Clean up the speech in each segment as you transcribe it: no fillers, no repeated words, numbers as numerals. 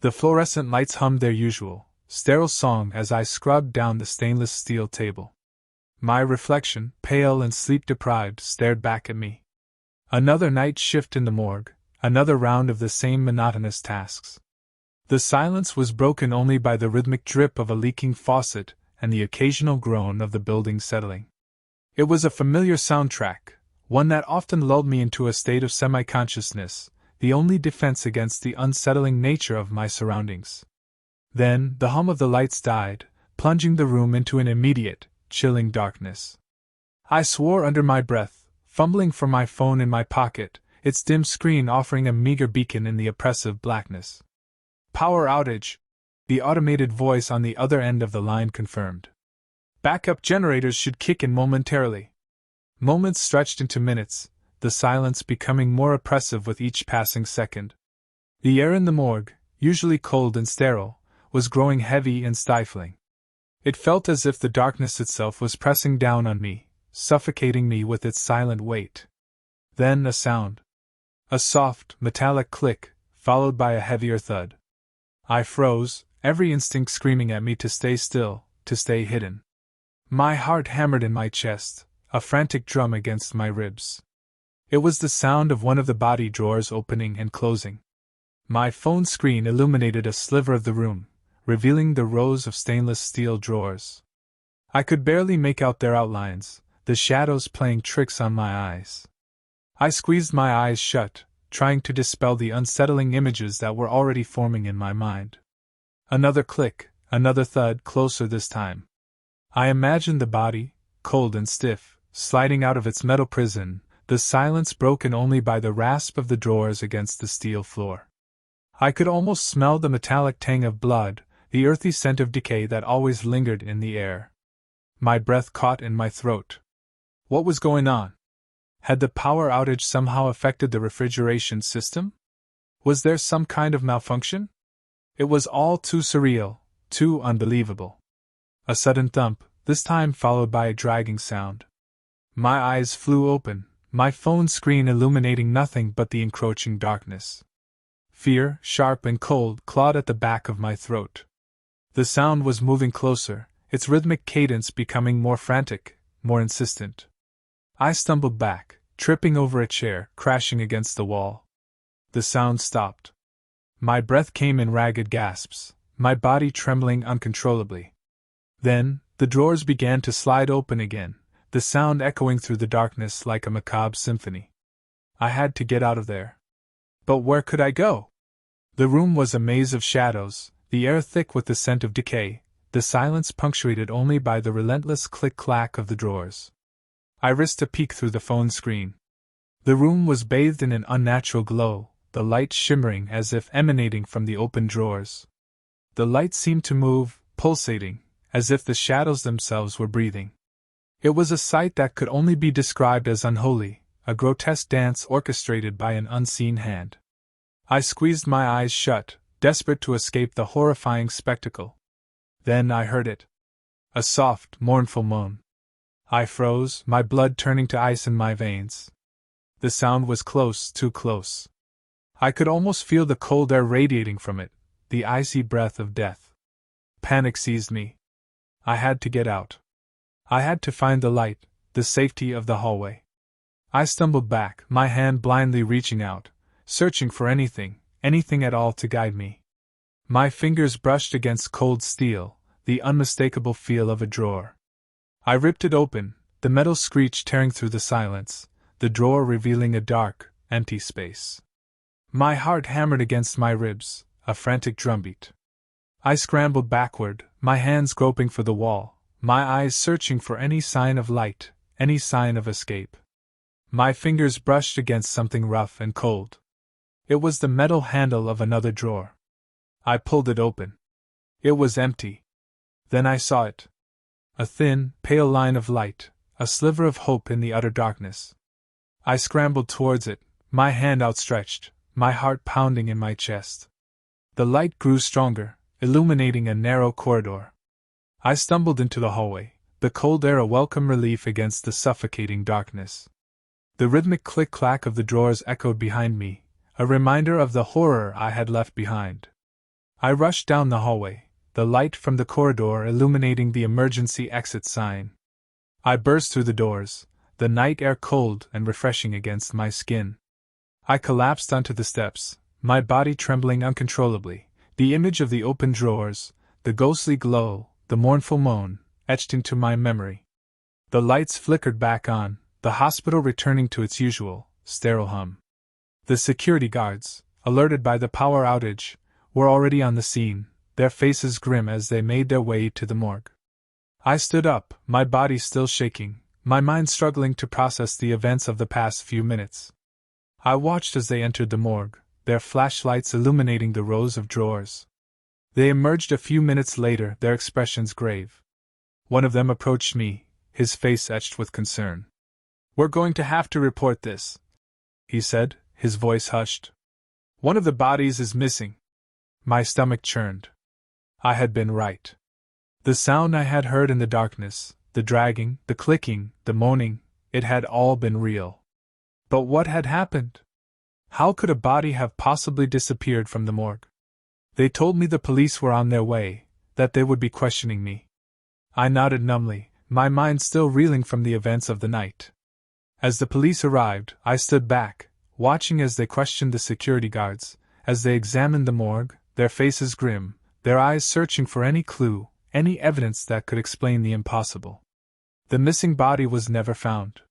The fluorescent lights hummed their usual, sterile song as I scrubbed down the stainless steel table. My reflection, pale and sleep-deprived, stared back at me. Another night shift in the morgue, another round of the same monotonous tasks. The silence was broken only by the rhythmic drip of a leaking faucet and the occasional groan of the building settling. It was a familiar soundtrack, one that often lulled me into a state of semi-consciousness, the only defense against the unsettling nature of my surroundings. Then, the hum of the lights died, plunging the room into an immediate, chilling darkness. I swore under my breath, fumbling for my phone in my pocket, its dim screen offering a meager beacon in the oppressive blackness. Power outage, the automated voice on the other end of the line confirmed. Backup generators should kick in momentarily. Moments stretched into minutes, the silence becoming more oppressive with each passing second. The air in the morgue, usually cold and sterile, was growing heavy and stifling. It felt as if the darkness itself was pressing down on me, suffocating me with its silent weight. Then a sound. A soft, metallic click, followed by a heavier thud. I froze, every instinct screaming at me to stay still, to stay hidden. My heart hammered in my chest, a frantic drum against my ribs. It was the sound of one of the body drawers opening and closing. My phone screen illuminated a sliver of the room, revealing the rows of stainless steel drawers. I could barely make out their outlines, the shadows playing tricks on my eyes. I squeezed my eyes shut, trying to dispel the unsettling images that were already forming in my mind. Another click, another thud, closer this time. I imagined the body, cold and stiff, sliding out of its metal prison, the silence broken only by the rasp of the drawers against the steel floor. I could almost smell the metallic tang of blood, the earthy scent of decay that always lingered in the air. My breath caught in my throat. What was going on? Had the power outage somehow affected the refrigeration system? Was there some kind of malfunction? It was all too surreal, too unbelievable. A sudden thump, this time followed by a dragging sound. My eyes flew open, my phone screen illuminating nothing but the encroaching darkness. Fear, sharp and cold, clawed at the back of my throat. The sound was moving closer, its rhythmic cadence becoming more frantic, more insistent. I stumbled back, tripping over a chair, crashing against the wall. The sound stopped. My breath came in ragged gasps, my body trembling uncontrollably. Then, the drawers began to slide open again, the sound echoing through the darkness like a macabre symphony. I had to get out of there. But where could I go? The room was a maze of shadows, the air thick with the scent of decay, the silence punctuated only by the relentless click-clack of the drawers. I risked a peek through the phone screen. The room was bathed in an unnatural glow, the light shimmering as if emanating from the open drawers. The light seemed to move, pulsating, as if the shadows themselves were breathing. It was a sight that could only be described as unholy, a grotesque dance orchestrated by an unseen hand. I squeezed my eyes shut, desperate to escape the horrifying spectacle. Then I heard it. A soft, mournful moan. I froze, my blood turning to ice in my veins. The sound was close, too close. I could almost feel the cold air radiating from it, the icy breath of death. Panic seized me. I had to get out. I had to find the light, the safety of the hallway. I stumbled back, my hand blindly reaching out, searching for anything at all to guide me. My fingers brushed against cold steel, the unmistakable feel of a drawer. I ripped it open, the metal screech tearing through the silence, the drawer revealing a dark, empty space. My heart hammered against my ribs, a frantic drumbeat. I scrambled backward, my hands groping for the wall, my eyes searching for any sign of light, any sign of escape. My fingers brushed against something rough and cold. It was the metal handle of another drawer. I pulled it open. It was empty. Then I saw it. A thin, pale line of light, a sliver of hope in the utter darkness. I scrambled towards it, my hand outstretched, my heart pounding in my chest. The light grew stronger, illuminating a narrow corridor. I stumbled into the hallway, the cold air a welcome relief against the suffocating darkness. The rhythmic click-clack of the drawers echoed behind me, a reminder of the horror I had left behind. I rushed down the hallway, the light from the corridor illuminating the emergency exit sign. I burst through the doors, the night air cold and refreshing against my skin. I collapsed onto the steps, my body trembling uncontrollably, the image of the open drawers, the ghostly glow, the mournful moan, etched into my memory. The lights flickered back on, the hospital returning to its usual, sterile hum. The security guards, alerted by the power outage, were already on the scene, their faces grim as they made their way to the morgue. I stood up, my body still shaking, my mind struggling to process the events of the past few minutes. I watched as they entered the morgue, their flashlights illuminating the rows of drawers. They emerged a few minutes later, their expressions grave. One of them approached me, his face etched with concern. "We're going to have to report this," he said, his voice hushed. "One of the bodies is missing." My stomach churned. I had been right. The sound I had heard in the darkness, the dragging, the clicking, the moaning, it had all been real. But what had happened? How could a body have possibly disappeared from the morgue? They told me the police were on their way, that they would be questioning me. I nodded numbly, my mind still reeling from the events of the night. As the police arrived, I stood back, watching as they questioned the security guards, as they examined the morgue, their faces grim, their eyes searching for any clue, any evidence that could explain the impossible. The missing body was never found.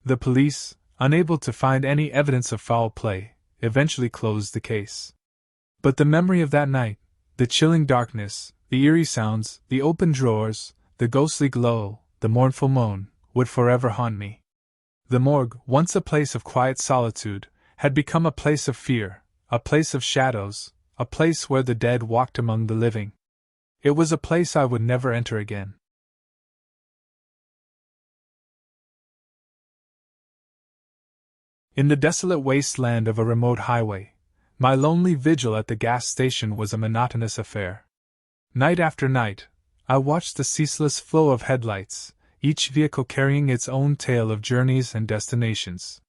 The police, unable to find any evidence of foul play, eventually closed the case. But the memory of that night, the chilling darkness, the eerie sounds, the open drawers, the ghostly glow, the mournful moan, would forever haunt me. The morgue, once a place of quiet solitude, had become a place of fear, a place of shadows, a place where the dead walked among the living. It was a place I would never enter again. In the desolate wasteland of a remote highway, my lonely vigil at the gas station was a monotonous affair. Night after night, I watched the ceaseless flow of headlights, each vehicle carrying its own tale of journeys and destinations.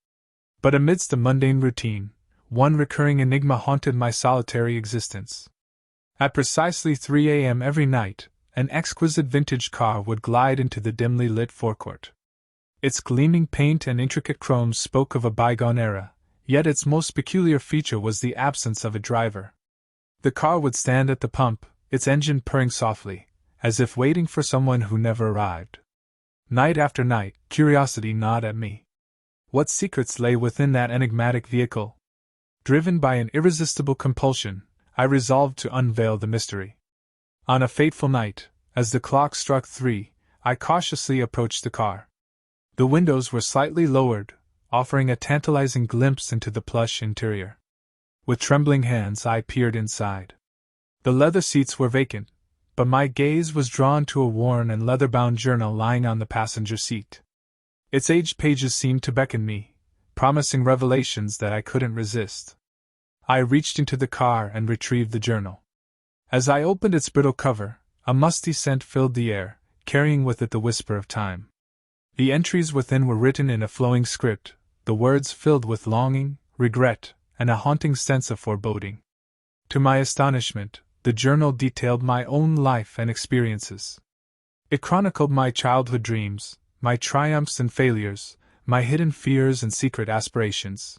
But amidst the mundane routine, one recurring enigma haunted my solitary existence. At precisely 3 a.m. every night, an exquisite vintage car would glide into the dimly lit forecourt. Its gleaming paint and intricate chromes spoke of a bygone era, yet its most peculiar feature was the absence of a driver. The car would stand at the pump, its engine purring softly, as if waiting for someone who never arrived. Night after night, curiosity gnawed at me. What secrets lay within that enigmatic vehicle? Driven by an irresistible compulsion, I resolved to unveil the mystery. On a fateful night, as the clock struck 3, I cautiously approached the car. The windows were slightly lowered, offering a tantalizing glimpse into the plush interior. With trembling hands I peered inside. The leather seats were vacant, but my gaze was drawn to a worn and leather-bound journal lying on the passenger seat. Its aged pages seemed to beckon me, promising revelations that I couldn't resist. I reached into the car and retrieved the journal. As I opened its brittle cover, a musty scent filled the air, carrying with it the whisper of time. The entries within were written in a flowing script, the words filled with longing, regret, and a haunting sense of foreboding. To my astonishment, the journal detailed my own life and experiences. It chronicled my childhood dreams, my triumphs and failures, my hidden fears and secret aspirations.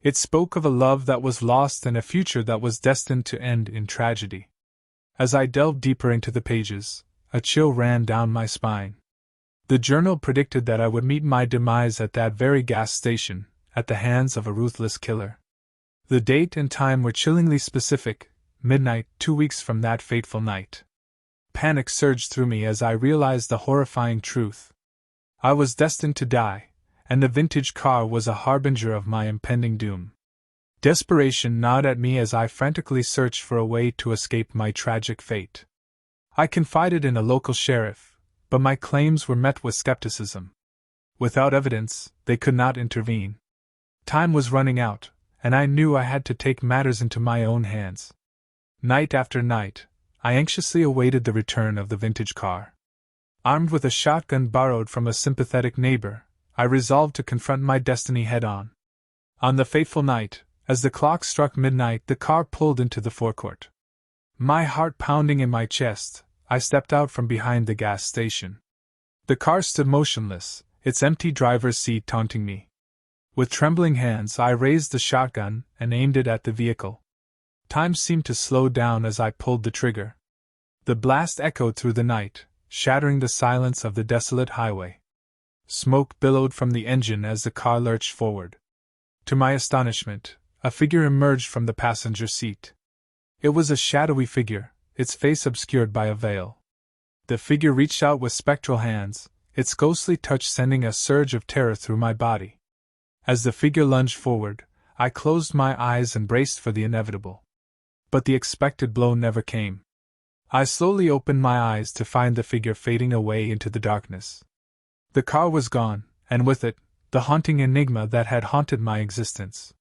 It spoke of a love that was lost and a future that was destined to end in tragedy. As I delved deeper into the pages, a chill ran down my spine. The journal predicted that I would meet my demise at that very gas station, at the hands of a ruthless killer. The date and time were chillingly specific, midnight, 2 weeks from that fateful night. Panic surged through me as I realized the horrifying truth. I was destined to die, and the vintage car was a harbinger of my impending doom. Desperation gnawed at me as I frantically searched for a way to escape my tragic fate. I confided in a local sheriff, but my claims were met with skepticism. Without evidence, they could not intervene. Time was running out, and I knew I had to take matters into my own hands. Night after night, I anxiously awaited the return of the vintage car. Armed with a shotgun borrowed from a sympathetic neighbor, I resolved to confront my destiny head-on. On the fateful night, as the clock struck midnight, the car pulled into the forecourt. My heart pounding in my chest, I stepped out from behind the gas station. The car stood motionless, its empty driver's seat taunting me. With trembling hands, I raised the shotgun and aimed it at the vehicle. Time seemed to slow down as I pulled the trigger. The blast echoed through the night, shattering the silence of the desolate highway. Smoke billowed from the engine as the car lurched forward. To my astonishment, a figure emerged from the passenger seat. It was a shadowy figure, its face obscured by a veil. The figure reached out with spectral hands, its ghostly touch sending a surge of terror through my body. As the figure lunged forward, I closed my eyes and braced for the inevitable. But the expected blow never came. I slowly opened my eyes to find the figure fading away into the darkness. The car was gone, and with it, the haunting enigma that had haunted my existence.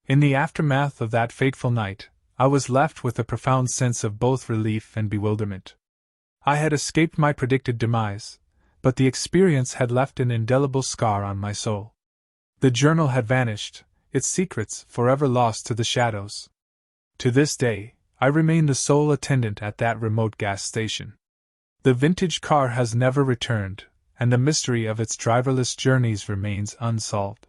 In the aftermath of that fateful night, I was left with a profound sense of both relief and bewilderment. I had escaped my predicted demise, but the experience had left an indelible scar on my soul. The journal had vanished, its secrets forever lost to the shadows. To this day, I remain the sole attendant at that remote gas station. The vintage car has never returned, and the mystery of its driverless journeys remains unsolved.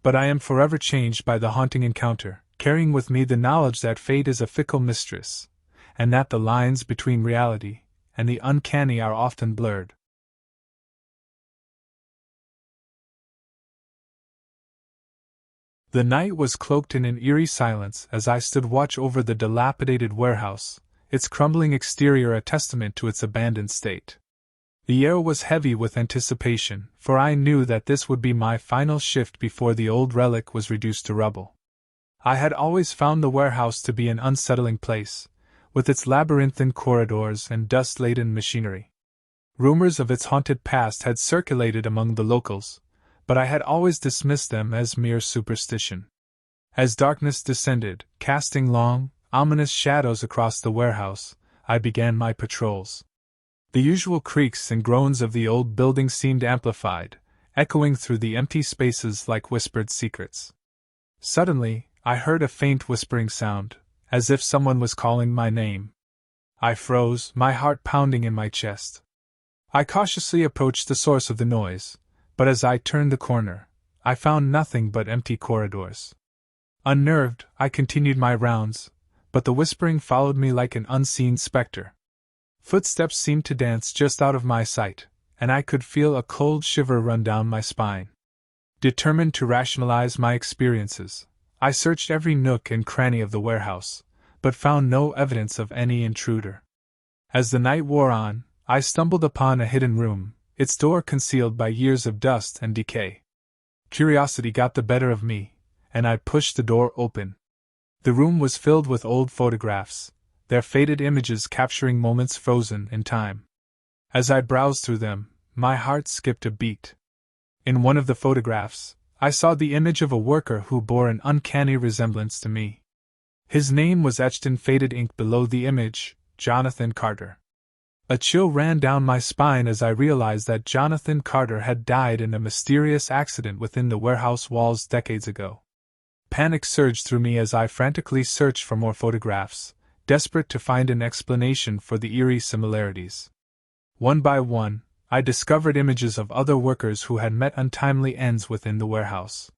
But I am forever changed by the haunting encounter, carrying with me the knowledge that fate is a fickle mistress, and that the lines between reality and the uncanny are often blurred. The night was cloaked in an eerie silence as I stood watch over the dilapidated warehouse, its crumbling exterior a testament to its abandoned state. The air was heavy with anticipation, for I knew that this would be my final shift before the old relic was reduced to rubble. I had always found the warehouse to be an unsettling place, with its labyrinthine corridors and dust-laden machinery. Rumors of its haunted past had circulated among the locals, but I had always dismissed them as mere superstition. As darkness descended, casting long, ominous shadows across the warehouse, I began my patrols. The usual creaks and groans of the old building seemed amplified, echoing through the empty spaces like whispered secrets. Suddenly, I heard a faint whispering sound, as if someone was calling my name. I froze, my heart pounding in my chest. I cautiously approached the source of the noise, but as I turned the corner, I found nothing but empty corridors. Unnerved, I continued my rounds, but the whispering followed me like an unseen specter. Footsteps seemed to dance just out of my sight, and I could feel a cold shiver run down my spine. Determined to rationalize my experiences, I searched every nook and cranny of the warehouse, but found no evidence of any intruder. As the night wore on, I stumbled upon a hidden room, its door concealed by years of dust and decay. Curiosity got the better of me, and I pushed the door open. The room was filled with old photographs, their faded images capturing moments frozen in time. As I browsed through them, my heart skipped a beat. In one of the photographs, I saw the image of a worker who bore an uncanny resemblance to me. His name was etched in faded ink below the image, Jonathan Carter. A chill ran down my spine as I realized that Jonathan Carter had died in a mysterious accident within the warehouse walls decades ago. Panic surged through me as I frantically searched for more photographs, desperate to find an explanation for the eerie similarities. One by one, I discovered images of other workers who had met untimely ends within the warehouse.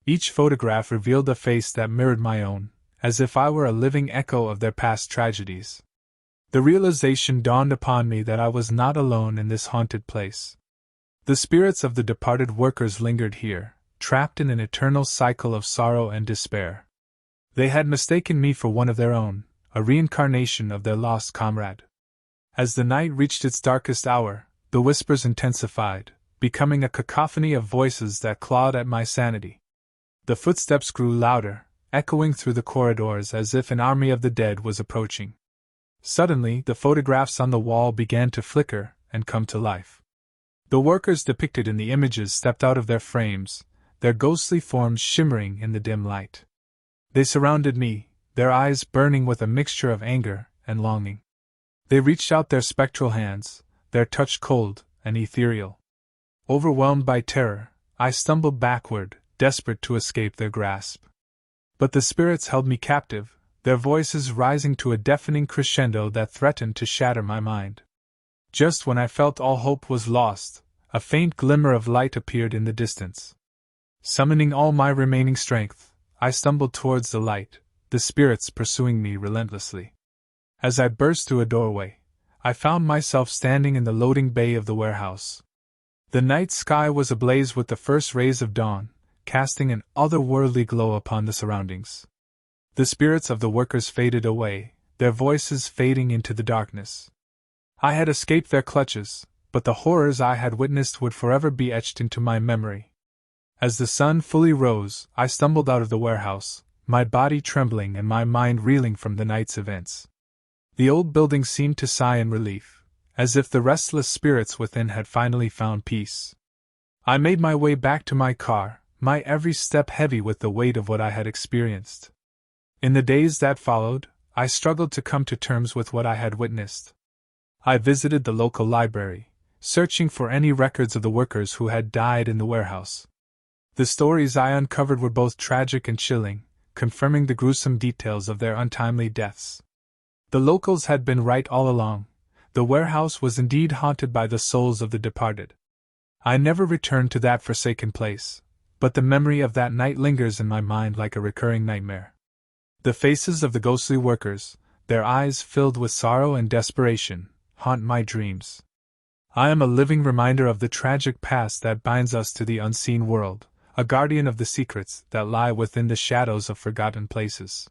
Each photograph revealed a face that mirrored my own, as if I were a living echo of their past tragedies. The realization dawned upon me that I was not alone in this haunted place. The spirits of the departed workers lingered here, trapped in an eternal cycle of sorrow and despair. They had mistaken me for one of their own, a reincarnation of their lost comrade. As the night reached its darkest hour, the whispers intensified, becoming a cacophony of voices that clawed at my sanity. The footsteps grew louder, echoing through the corridors as if an army of the dead was approaching. Suddenly, the photographs on the wall began to flicker and come to life. The workers depicted in the images stepped out of their frames, their ghostly forms shimmering in the dim light. They surrounded me, their eyes burning with a mixture of anger and longing. They reached out their spectral hands, their touch cold and ethereal. Overwhelmed by terror, I stumbled backward, desperate to escape their grasp. But the spirits held me captive, their voices rising to a deafening crescendo that threatened to shatter my mind. Just when I felt all hope was lost, a faint glimmer of light appeared in the distance. Summoning all my remaining strength, I stumbled towards the light, the spirits pursuing me relentlessly. As I burst through a doorway, I found myself standing in the loading bay of the warehouse. The night sky was ablaze with the first rays of dawn, casting an otherworldly glow upon the surroundings. The spirits of the workers faded away, their voices fading into the darkness. I had escaped their clutches, but the horrors I had witnessed would forever be etched into my memory. As the sun fully rose, I stumbled out of the warehouse, my body trembling and my mind reeling from the night's events. The old building seemed to sigh in relief, as if the restless spirits within had finally found peace. I made my way back to my car, my every step heavy with the weight of what I had experienced. In the days that followed, I struggled to come to terms with what I had witnessed. I visited the local library, searching for any records of the workers who had died in the warehouse. The stories I uncovered were both tragic and chilling, confirming the gruesome details of their untimely deaths. The locals had been right all along. The warehouse was indeed haunted by the souls of the departed. I never returned to that forsaken place, but the memory of that night lingers in my mind like a recurring nightmare. The faces of the ghostly workers, their eyes filled with sorrow and desperation, haunt my dreams. I am a living reminder of the tragic past that binds us to the unseen world, a guardian of the secrets that lie within the shadows of forgotten places.